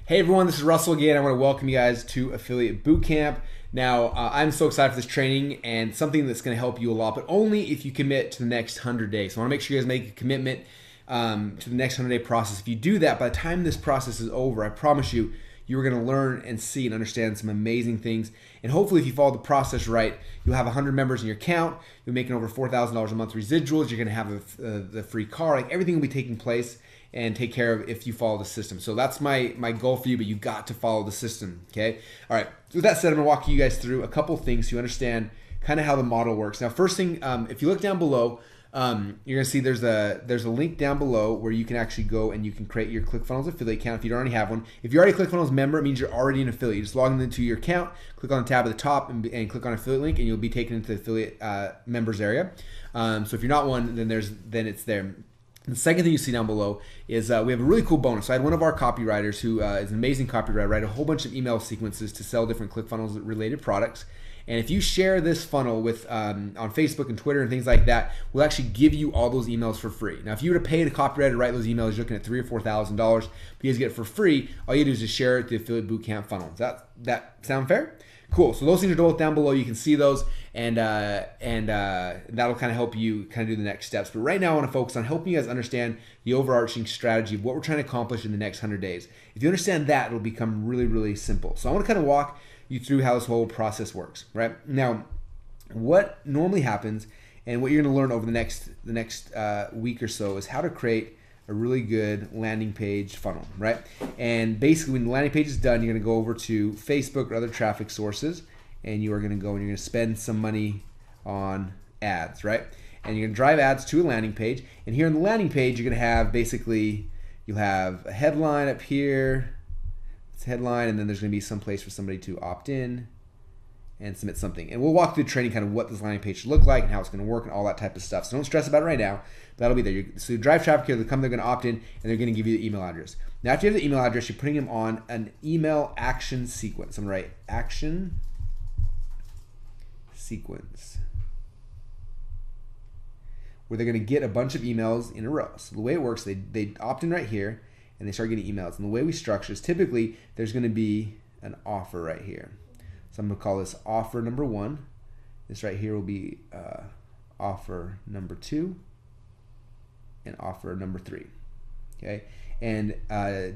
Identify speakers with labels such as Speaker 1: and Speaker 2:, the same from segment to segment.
Speaker 1: Hey everyone, this is Russell again. I want to welcome you guys to Affiliate Bootcamp. Now, I'm so excited for this training and something that's going to help you a lot, but only if you commit to the next 100 days. So I want to make sure you guys make a commitment to the next 100-day process. If you do that, by the time this process is over, I promise you, you're going to learn and see and understand some amazing things. And hopefully, if you follow the process right, you'll have 100 members in your account. You're making over $4,000 a month residuals. You're going to have the free car. Like everything will be taking place and take care of if you follow the system. So that's my goal for you, but you got to follow the system, okay? All right, so with that said, I'm gonna walk you guys through a couple things so you understand kind of how the model works. Now, first thing, if you look down below, you're gonna see there's a link down below where you can actually go and you can create your ClickFunnels affiliate account if you don't already have one. If you're already a ClickFunnels member, it means you're already an affiliate. You just log into your account, click on the tab at the top and click on affiliate link, and you'll be taken into the affiliate members area. So if you're not one, then it's there. The second thing you see down below is we have a really cool bonus. So I had one of our copywriters who is an amazing copywriter write a whole bunch of email sequences to sell different ClickFunnels related products. And if you share this funnel with on Facebook and Twitter and things like that, we'll actually give you all those emails for free. Now, if you were to pay the copywriter to write those emails, you're looking at $3,000 or $4,000. But you guys get it for free. All you do is just share it to the Affiliate Bootcamp funnel. Does that sound fair? Cool. So those things are both down below. You can see those, and that'll kind of help you kind of do the next steps. But right now, I want to focus on helping you guys understand the overarching strategy of what we're trying to accomplish in the next 100 days. If you understand that, it'll become really, really simple. So I want to kind of walk you through how this whole process works. Right now, what normally happens, and what you're going to learn over the next week or so, is how to create a really good landing page funnel, right? And basically, when the landing page is done, you're gonna go over to Facebook or other traffic sources, and you are gonna go and you're gonna spend some money on ads, right? And you're gonna drive ads to a landing page, and here on the landing page, you're gonna have you'll have a headline up here, it's a headline, and then there's gonna be some place for somebody to opt in and submit something. And we'll walk through training kind of what this landing page should look like and how it's going to work and all that type of stuff. So don't stress about it right now, but that'll be there. So you drive traffic here, they're going to opt in, and they're going to give you the email address. Now, after you have the email address, you're putting them on an email action sequence. I'm going to write action sequence, where they're going to get a bunch of emails in a row. So the way it works, they opt in right here, and they start getting emails. And the way we structure is typically there's going to be an offer right here. So I'm going to call this offer number 1. This right here will be offer number 2 and offer number 3. Okay, and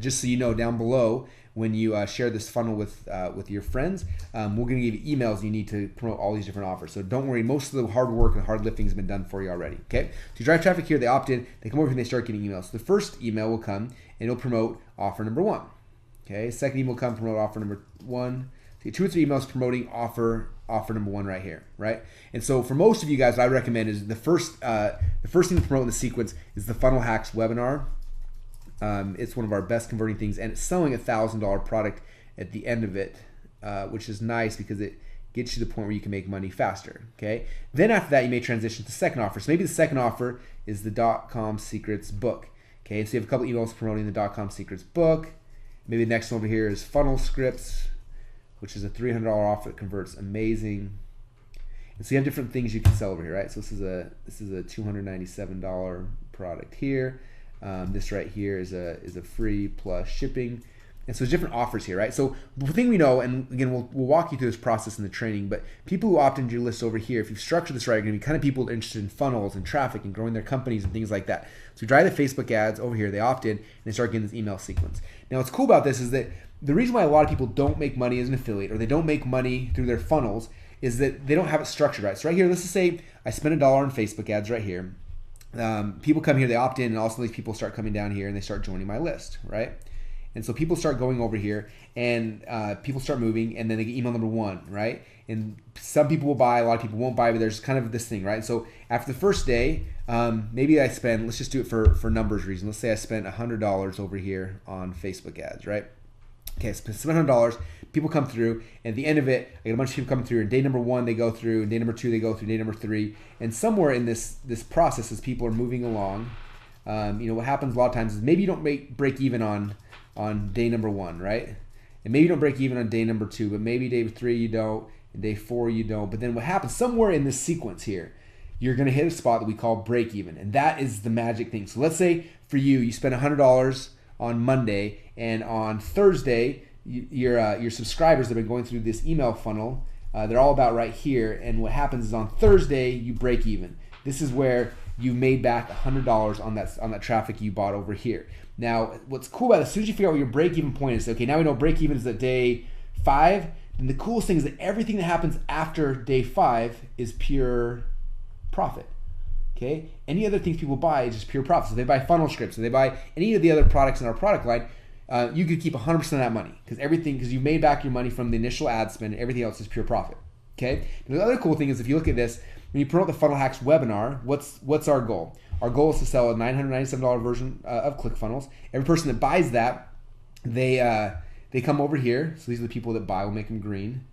Speaker 1: just so you know, down below, when you share this funnel with your friends, we're going to give you emails. You need to promote all these different offers. So don't worry, most of the hard work and hard lifting has been done for you already. Okay, so you drive traffic here, they opt in, they come over here, and they start getting emails. So the first email will come and it'll promote offer number 1. Okay, second email will come promote offer number 1. 2 or 3 emails promoting offer number 1 right here, right? And so for most of you guys, what I recommend is the first thing to promote in the sequence is the Funnel Hacks webinar. It's one of our best converting things, and it's selling a $1,000 product at the end of it, which is nice because it gets you to the point where you can make money faster. Okay. Then after that, you may transition to the second offer. So maybe the second offer is the .com Secrets book. Okay. So you have a couple emails promoting the .com Secrets book. Maybe the next one over here is Funnel Scripts, which is a $300 offer that converts amazing. And so you have different things you can sell over here, right? So this is a $297 product here. This right here is a free plus shipping. And so there's different offers here, right? So the thing we know, and again, we'll walk you through this process in the training, but people who opt into your list over here, if you've structured this right, are gonna be kind of people interested in funnels and traffic and growing their companies and things like that. So you drive the Facebook ads over here, they opt in, and they start getting this email sequence. Now what's cool about this is that the reason why a lot of people don't make money as an affiliate, or they don't make money through their funnels, is that they don't have it structured right. So right here, let's just say I spend $1 on Facebook ads right here. People come here, they opt in, and also these people start coming down here and they start joining my list, right? And so people start going over here, and people start moving, and then they get email number 1, right? And some people will buy, a lot of people won't buy, but there's kind of this thing, right? So after the first day, maybe I spend, let's just do it for numbers reason. Let's say I spent $100 over here on Facebook ads, right? Okay, so $700, people come through, and at the end of it, I get a bunch of people coming through, and day number 1 they go through, and day number 2 they go through, day number 3, and somewhere in this process, as people are moving along, what happens a lot of times is maybe you don't break even on day number 1, right? And maybe you don't break even on day number 2, but maybe day 3 you don't, and day 4 you don't. But then what happens, somewhere in this sequence here, you're gonna hit a spot that we call break even, and that is the magic thing. So let's say for you spend $100 on Monday, and on Thursday, your subscribers that have been going through this email funnel, they're all about right here. And what happens is on Thursday, you break even. This is where you made back $100 on that traffic you bought over here. Now, what's cool about it, as soon as you figure out what your break-even point is, okay, now we know break-even is at day 5, and the coolest thing is that everything that happens after day 5 is pure profit. Okay? Any other things people buy is just pure profit. So they buy funnel scripts, so they buy any of the other products in our product line, you could keep 100% of that money because you've made back your money from the initial ad spend, and everything else is pure profit. Okay? And the other cool thing is if you look at this, when you promote the Funnel Hacks webinar, what's our goal? Our goal is to sell a $997 version of ClickFunnels. Every person that buys that, they come over here. So these are the people that buy. We'll make them green.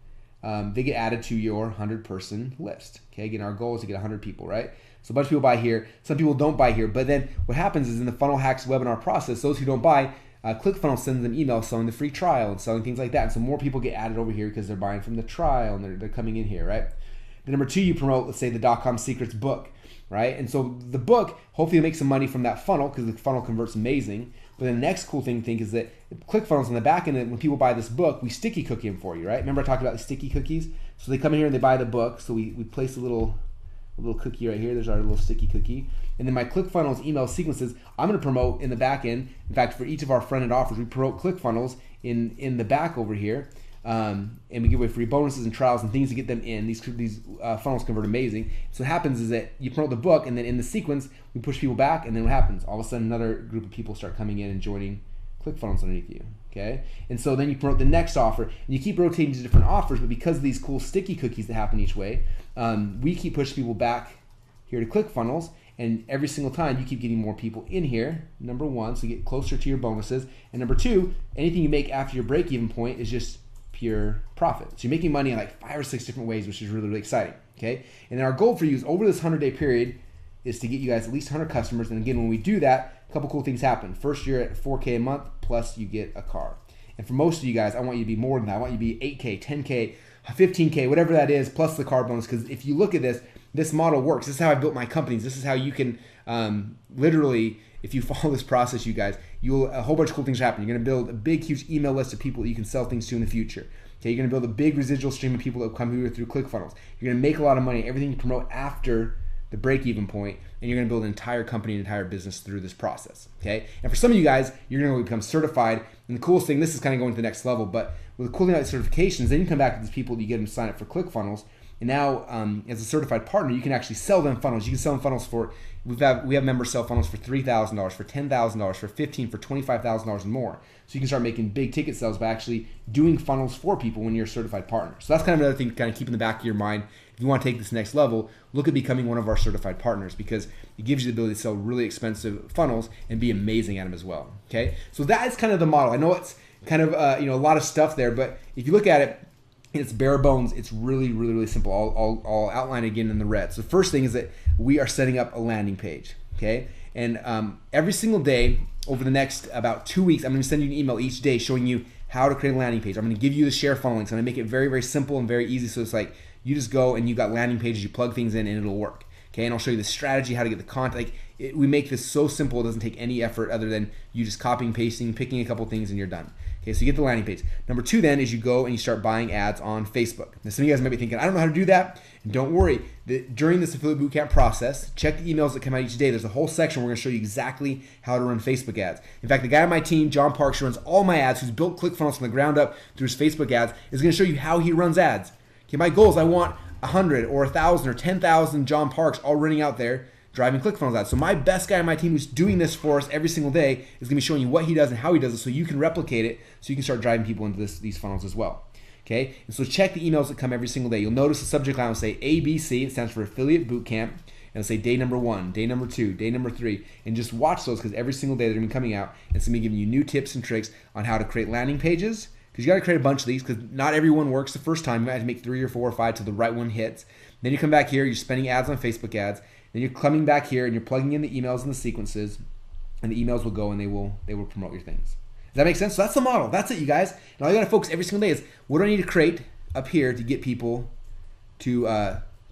Speaker 1: They get added to your 100-person list. Okay, again, our goal is to get 100 people, right? So a bunch of people buy here. Some people don't buy here. But then what happens is in the Funnel Hacks webinar process, those who don't buy, ClickFunnels sends them emails selling the free trial and selling things like that. And so more people get added over here because they're buying from the trial and they're coming in here, right? Then number 2, you promote, let's say, the .com Secrets book, right? And so the book, hopefully you'll make some money from that funnel because the funnel converts amazing. But the next cool thing to think is that ClickFunnels on the back end, when people buy this book, we sticky cookie them for you, right? Remember I talked about the sticky cookies? So they come in here and they buy the book. So we place a little cookie right here. There's our little sticky cookie. And then my ClickFunnels email sequences, I'm going to promote in the back end. In fact, for each of our front end offers, we promote ClickFunnels in the back over here. And we give away free bonuses and trials and things to get them in. These funnels convert amazing. So what happens is that you promote the book, and then in the sequence, we push people back, and then what happens? All of a sudden, another group of people start coming in and joining ClickFunnels underneath you. Okay? And so then you promote the next offer, and you keep rotating to different offers, but because of these cool sticky cookies that happen each way, we keep pushing people back here to ClickFunnels, and every single time you keep getting more people in here, number 1, so you get closer to your bonuses, and number 2, anything you make after your break-even point is just pure profit. So you're making money in like 5 or 6 different ways, which is really, really exciting. Okay. And then our goal for you is over this 100-day period is to get you guys at least 100 customers. And again, when we do that, a couple cool things happen. First, you're at $4K a month, plus you get a car. And for most of you guys, I want you to be more than that. I want you to be 8K, 10K, 15K, whatever that is, plus the car bonus. Because if you look at this model works. This is how I built my companies. This is how you can literally, if you follow this process, you guys, a whole bunch of cool things happen. You're going to build a big, huge email list of people that you can sell things to in the future. Okay, you're going to build a big residual stream of people that will come here through ClickFunnels. You're going to make a lot of money. Everything you promote after the break-even point, and you're going to build an entire company, an entire business through this process. Okay, and for some of you guys, you're going to become certified. And the coolest thing, this is kind of going to the next level, but with the cool thing about certifications, then you come back to these people, you get them to sign up for ClickFunnels. And now, as a certified partner, you can actually sell them funnels. You can sell them funnels for, we have members sell funnels for $3,000, for $10,000, for $15,000, for $25,000 and more. So you can start making big ticket sales by actually doing funnels for people when you're a certified partner. So that's kind of another thing to kind of keep in the back of your mind. If you want to take this next level, look at becoming one of our certified partners because it gives you the ability to sell really expensive funnels and be amazing at them as well. Okay, so that is kind of the model. I know it's kind of a lot of stuff there, but if you look at it, it's bare bones. It's really, really, really simple. I'll outline it again in the red. So the first thing is that we are setting up a landing page, okay? And every single day over the next about 2 weeks, I'm going to send you an email each day showing you how to create a landing page. I'm going to give you the share funnel links. I'm going to make it very, very simple and very easy. So it's like you just go and you've got landing pages, you plug things in and it'll work, okay? And I'll show you the strategy, how to get the content. We make this so simple, it doesn't take any effort other than you just copying, pasting, picking a couple things and you're done. Okay, so you get the landing page. Number 2 then is you go and you start buying ads on Facebook. Now some of you guys might be thinking, I don't know how to do that. And don't worry, during this affiliate bootcamp process, check the emails that come out each day. There's a whole section where we're gonna show you exactly how to run Facebook ads. In fact, the guy on my team, John Parks, who runs all my ads, who's built ClickFunnels from the ground up through his Facebook ads, is gonna show you how he runs ads. Okay, my goal is I want 100 or 1,000 or 10,000 John Parks all running out there driving ClickFunnels ads. So my best guy on my team who's doing this for us every single day is going to be showing you what he does and how he does it so you can replicate it so you can start driving people into these funnels as well. Okay, and so check the emails that come every single day. You'll notice the subject line will say ABC, it stands for Affiliate Bootcamp, and it'll say day number 1, day number 2, day number 3, and just watch those because every single day they're going to be coming out and it's going to be giving you new tips and tricks on how to create landing pages because you got to create a bunch of these because not everyone works the first time. You might have to make 3 or 4 or 5 till the right one hits. Then you come back here, you're spending ads on Facebook ads. Then you're coming back here and you're plugging in the emails and the sequences, and the emails will go and they will promote your things. Does that make sense? So that's the model. That's it, you guys. And all you got to focus every single day is what do I need to create up here to get people to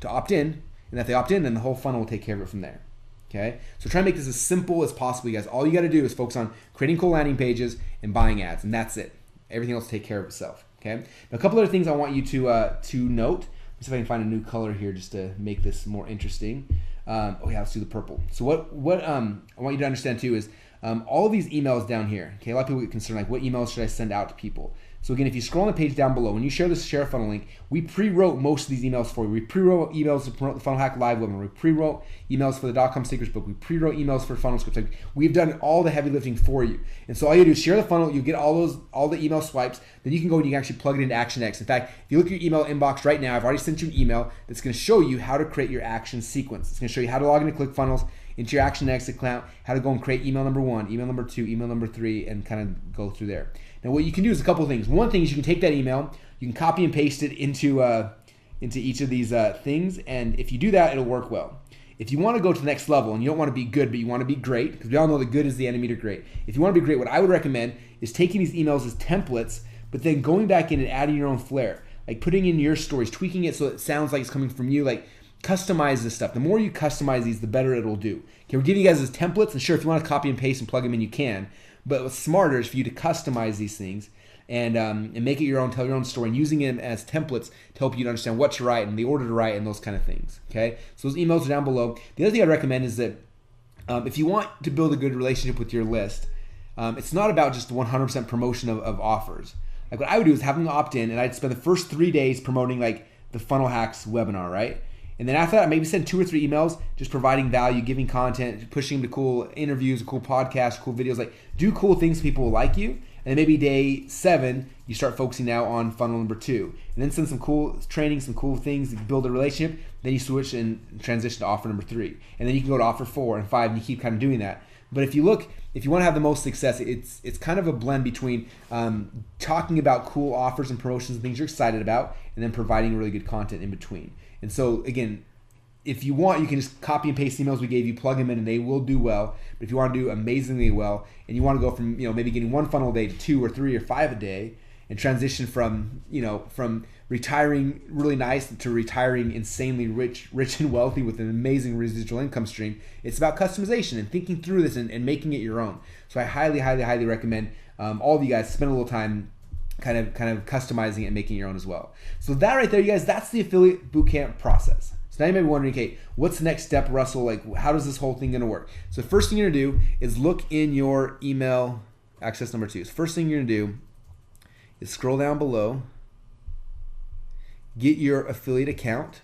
Speaker 1: opt in, and if they opt in, then the whole funnel will take care of it from there. Okay, so try and make this as simple as possible, you guys. All you got to do is focus on creating cool landing pages and buying ads, and that's it. Everything else will take care of itself. Okay, now a couple other things I want you to note. Let's see if I can find a new color here just to make this more interesting. Oh yeah, let's do the purple. So what I want you to understand too is all of these emails down here. Okay, a lot of people get concerned like, what emails should I send out to people? So again, if you scroll on the page down below, when you share this share funnel link, we pre-wrote most of these emails for you. We pre-wrote emails to promote the Funnel Hack Live webinar. We pre-wrote emails for the .com Secrets book. We pre-wrote emails for funnel scripts. Like, we've done all the heavy lifting for you. And so all you do is share the funnel. You get all the email swipes. Then you can go and you can actually plug it into ActionX. In fact, if you look at your email inbox right now, I've already sent you an email that's going to show you how to create your action sequence. It's going to show you how to log into ClickFunnels, into your ActionX account, how to go and create email number 1, email number 2, email number 3, and kind of go through there. Now what you can do is a couple of things. One thing is you can take that email, you can copy and paste it into each of these things, and if you do that, it'll work well. If you want to go to the next level and you don't want to be good, but you want to be great, because we all know that good is the enemy to great. If you want to be great, what I would recommend is taking these emails as templates, but then going back in and adding your own flair, like putting in your stories, tweaking it so it sounds like it's coming from you, like customize this stuff. The more you customize these, the better it'll do. Okay, we're giving you guys as templates, and sure, if you want to copy and paste and plug them in, you can. But what's smarter is for you to customize these things and make it your own, tell your own story, and using them as templates to help you to understand what to write and the order to write and those kind of things. Okay, so those emails are down below. The other thing I'd recommend is that if you want to build a good relationship with your list, it's not about just 100% promotion of offers. Like what I would do is have them opt in, and I'd spend the first 3 days promoting like the Funnel Hacks webinar, right? And then after that, maybe send 2 or 3 emails just providing value, giving content, pushing to cool interviews, cool podcasts, cool videos. Like, do cool things, people will like you. And then maybe day 7, you start focusing now on funnel number 2. And then send some cool training, some cool things to build a relationship. Then you switch and transition to offer number 3. And then you can go to offer 4 and 5, and you keep kind of doing that. But if you want to have the most success, it's kind of a blend between talking about cool offers and promotions and things you're excited about, and then providing really good content in between. And so again, if you want, you can just copy and paste emails we gave you, plug them in, and they will do well. But if you want to do amazingly well, and you want to go from maybe getting 1 funnel a day to 2 or 3 or 5 a day, and transition from retiring really nice to retiring insanely rich and wealthy with an amazing residual income stream, it's about customization and thinking through this and making it your own. So I highly, highly, highly recommend all of you guys spend a little time kind of customizing it and making it your own as well. So that right there, you guys, that's the affiliate bootcamp process. So now you may be wondering, okay, what's the next step, Russell? Like, how does this whole thing gonna work? So the first thing you're gonna do is look in your email access number 2. So first thing you're gonna do is scroll down below, get your affiliate account.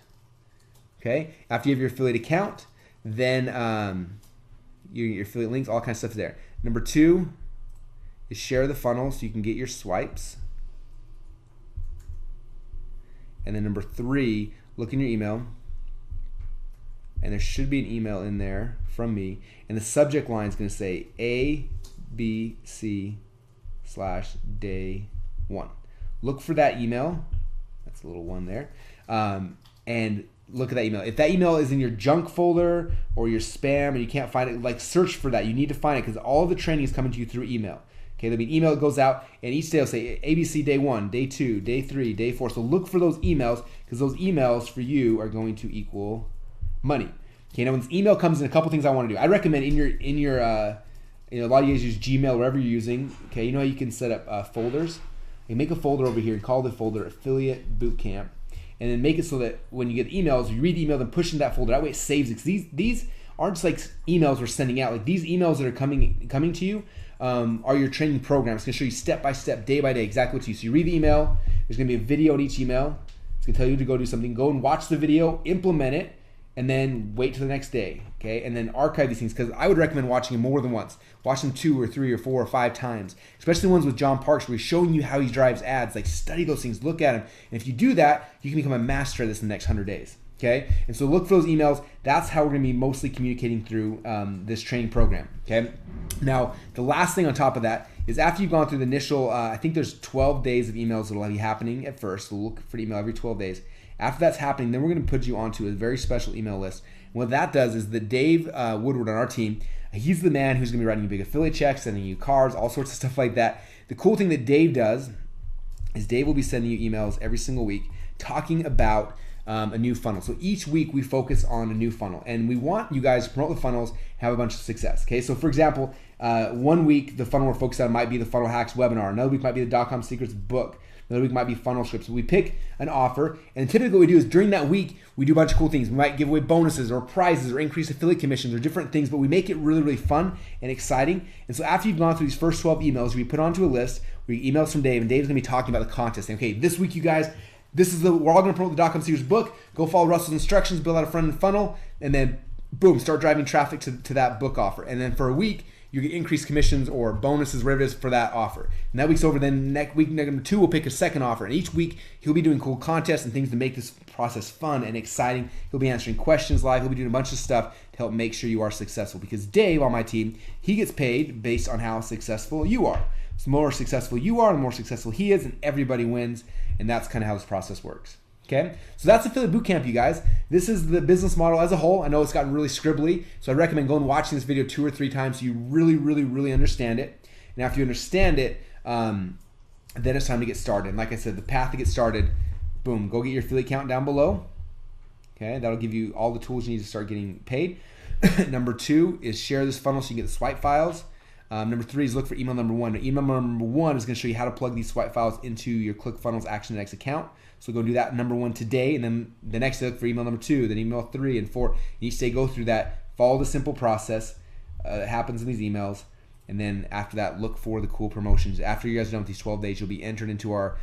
Speaker 1: Okay, after you have your affiliate account, then your affiliate links, all kinds of stuff there. Number 2 is share the funnel so you can get your swipes. And then number 3, look in your email, and there should be an email in there from me, and the subject line is going to say ABC/day1. Look for that email. That's a little 1 there. And look at that email. If that email is in your junk folder or your spam and you can't find it, like search for that. You need to find it because all the training is coming to you through email. Okay, there'll be an email that goes out, and each day will say ABC day 1, day 2, day 3, day 4. So look for those emails because those emails for you are going to equal money. Okay, now when this email comes in, a couple things I want to do. I recommend in your a lot of you guys use Gmail, wherever you're using. Okay, you know how you can set up folders. You make a folder over here and call the folder Affiliate Bootcamp, and then make it so that when you get emails, you read the email, then push into that folder. That way it saves it. These aren't just like emails we're sending out. Like these emails that are coming to you are your training program. It's going to show you step by step, day by day, exactly what to do. So you read the email. There's going to be a video in each email. It's going to tell you to go do something. Go and watch the video, implement it, and then wait till the next day. Okay, and then archive these things, because I would recommend watching them more than once. Watch them 2 or 3 or 4 or 5 times, especially ones with John Parks where he's showing you how he drives ads. Like, study those things, look at them, and if you do that, you can become a master of this in the next 100 days. Okay, and so look for those emails. That's how we're going to be mostly communicating through this training program. Okay, now the last thing on top of that is after you've gone through the initial, I think there's 12 days of emails that will be happening at first. So look for the email every 12 days. After that's happening, then we're going to put you onto a very special email list. And what that does is that Dave Woodward on our team, he's the man who's going to be writing you big affiliate checks, sending you cards, all sorts of stuff like that. The cool thing that Dave does is Dave will be sending you emails every single week talking about a new funnel. So each week we focus on a new funnel, and we want you guys to promote the funnels, have a bunch of success. Okay, so for example, 1 week the funnel we're focused on might be the Funnel Hacks webinar. Another week might be the .com Secrets book. Another week might be funnel scripts. We pick an offer, and typically what we do is during that week we do a bunch of cool things. We might give away bonuses or prizes or increase affiliate commissions or different things, but we make it really, really fun and exciting. And so after you've gone through these first 12 emails, we put onto a list. We emails from Dave, and Dave's gonna be talking about the contest. And, okay, this week you guys, we're all gonna promote the .com Secrets book. Go follow Russell's instructions, build out a front end funnel, and then boom, start driving traffic to that book offer. And then for a week, you get increased commissions or bonuses, whatever it is, for that offer. And that week's over. Then next week, number 2, we'll pick a second offer. And each week, he'll be doing cool contests and things to make this process fun and exciting. He'll be answering questions live. He'll be doing a bunch of stuff to help make sure you are successful. Because Dave on my team, he gets paid based on how successful you are. So the more successful you are, the more successful he is, and everybody wins. And that's kind of how this process works. Okay, so that's Affiliate Bootcamp, you guys. This is the business model as a whole. I know it's gotten really scribbly, so I recommend going and watching this video 2 or 3 times so you really, really, really understand it. And after you understand it, then it's time to get started. And like I said, the path to get started, boom, go get your affiliate account down below. Okay, that'll give you all the tools you need to start getting paid. Number 2 is share this funnel so you can get the swipe files. Number 3 is look for email number 1. Email number 1 is going to show you how to plug these swipe files into your ClickFunnels Action Next account. So go do that number 1 today, and then the next day look for email number 2, then email 3 and 4. Each day go through that, follow the simple process that happens in these emails, and then after that look for the cool promotions. After you guys are done with these 12 days, you'll be entered into our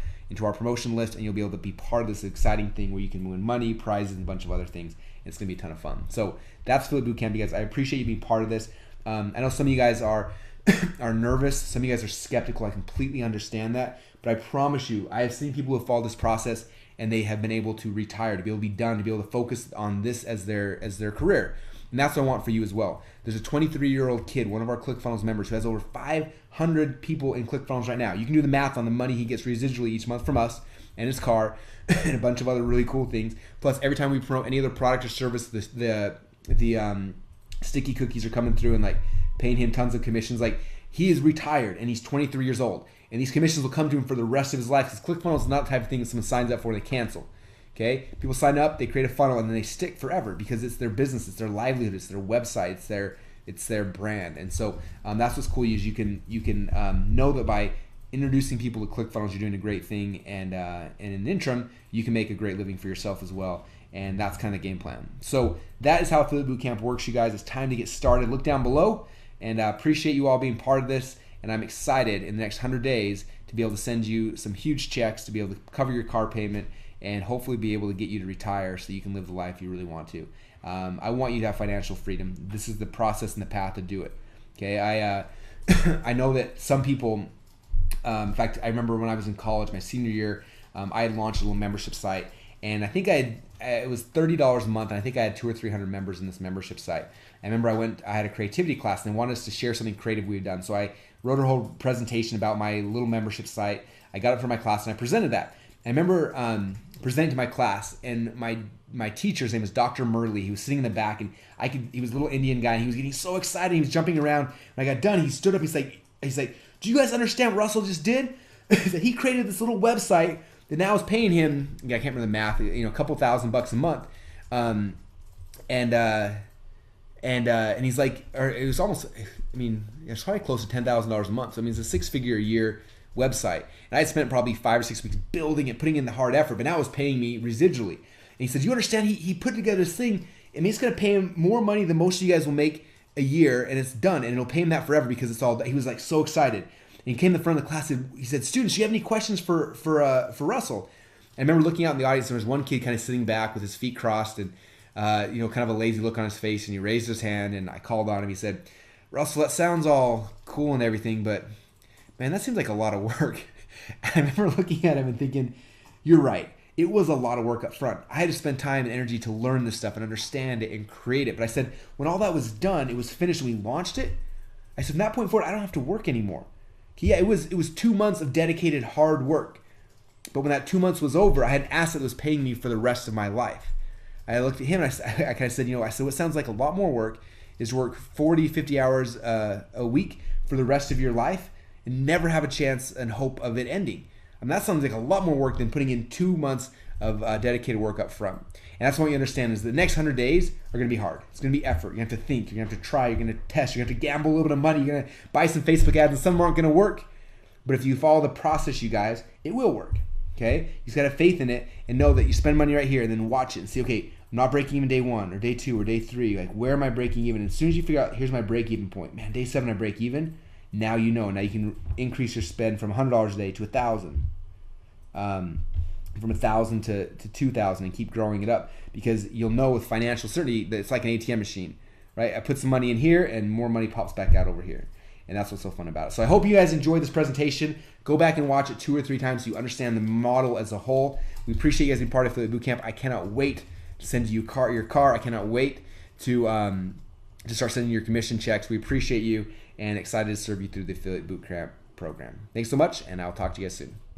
Speaker 1: promotion list, and you'll be able to be part of this exciting thing where you can win money, prizes, and a bunch of other things. It's going to be a ton of fun. So that's Affiliate Bootcamp, you guys. I appreciate you being part of this. I know some of you guys are nervous. Some of you guys are skeptical. I completely understand that. But I promise you, I have seen people who have followed this process and they have been able to retire, to be able to be done, to be able to focus on this as their career. And that's what I want for you as well. There's a 23-year-old kid, one of our ClickFunnels members, who has over 500 people in ClickFunnels right now. You can do the math on the money he gets residually each month from us and his car and a bunch of other really cool things. Plus, every time we promote any other product or service, the sticky cookies are coming through and like paying him tons of commissions. Like, he is retired and he's 23 years old. And these commissions will come to him for the rest of his life, because ClickFunnels is not the type of thing that someone signs up for and they cancel. Okay? People sign up, they create a funnel, and then they stick forever because it's their business, it's their livelihood, it's their website, it's their brand. And so that's what's cool is you can know that by introducing people to ClickFunnels, you're doing a great thing, and in the interim, you can make a great living for yourself as well. And that's kind of the game plan. So that is how Affiliate Bootcamp works, you guys. It's time to get started. Look down below, and I appreciate you all being part of this. And I'm excited in the next 100 days to be able to send you some huge checks to be able to cover your car payment and hopefully be able to get you to retire so you can live the life you really want to. I want you to have financial freedom. This is the process and the path to do it. Okay, I know that some people, in fact, I remember when I was in college, my senior year, I had launched a little membership site, and I think it was $30 a month, and I think I had 200 or 300 members in this membership site. I remember I had a creativity class, and they wanted us to share something creative we had done. So I wrote a whole presentation about my little membership site. I got it for my class, and I presented that. I remember presenting to my class, and my teacher's name was Dr. Murley. He was sitting in the back, and he was a little Indian guy, and he was getting so excited. He was jumping around. When I got done, he stood up. He's like, "Do you guys understand what Russell just did?" He created this little website that now is paying him, I can't remember the math, a couple $1,000 a month, and he's like, or it was almost, it's probably close to $10,000 a month. So it's a 6-figure a year website, and I had spent probably 5 or 6 weeks building it, putting in the hard effort, but now it was paying me residually. And he said, "You understand? He put together this thing. It's going to pay him more money than most of you guys will make a year, and it's done, and it'll pay him that forever because it's all." He was like so excited. And he came to the front of the class and he said, "Students, do you have any questions for Russell?" I remember looking out in the audience, there was one kid kind of sitting back with his feet crossed and kind of a lazy look on his face, and he raised his hand, and I called on him. He said, "Russell, that sounds all cool and everything, but man, that seems like a lot of work." And I remember looking at him and thinking, "You're right. It was a lot of work up front. I had to spend time and energy to learn this stuff and understand it and create it." But I said, when all that was done, it was finished and we launched it, I said, from that point forward, I don't have to work anymore. Yeah, it was 2 months of dedicated hard work. But when that 2 months was over, I had an asset that was paying me for the rest of my life. I looked at him and I kind of said, what sounds like a lot more work is to work 40, 50 hours a week for the rest of your life and never have a chance and hope of it ending. That sounds like a lot more work than putting in 2 months of dedicated work up front. And that's what you understand is the next 100 days are going to be hard. It's going to be effort. You're going to have to think. You're going to have to try. You're going to test. You're going to have to gamble a little bit of money. You're going to buy some Facebook ads, and some aren't going to work. But if you follow the process, you guys, it will work. Okay? You just got to have faith in it and know that you spend money right here and then watch it and see, okay, I'm not breaking even day 1 or day 2 or day 3. Like, where am I breaking even? And as soon as you figure out, here's my break-even point. Man, day 7 I break even. Now you know. Now you can increase your spend from $100 a day to $1,000. From 1,000 to 2,000 and keep growing it up, because you'll know with financial certainty that it's like an ATM machine, right? I put some money in here and more money pops back out over here. And that's what's so fun about it. So I hope you guys enjoyed this presentation. Go back and watch it 2 or 3 times so you understand the model as a whole. We appreciate you guys being part of Affiliate Bootcamp. I cannot wait to send you your car. I cannot wait to start sending your commission checks. We appreciate you and excited to serve you through the Affiliate Bootcamp program. Thanks so much, and I'll talk to you guys soon.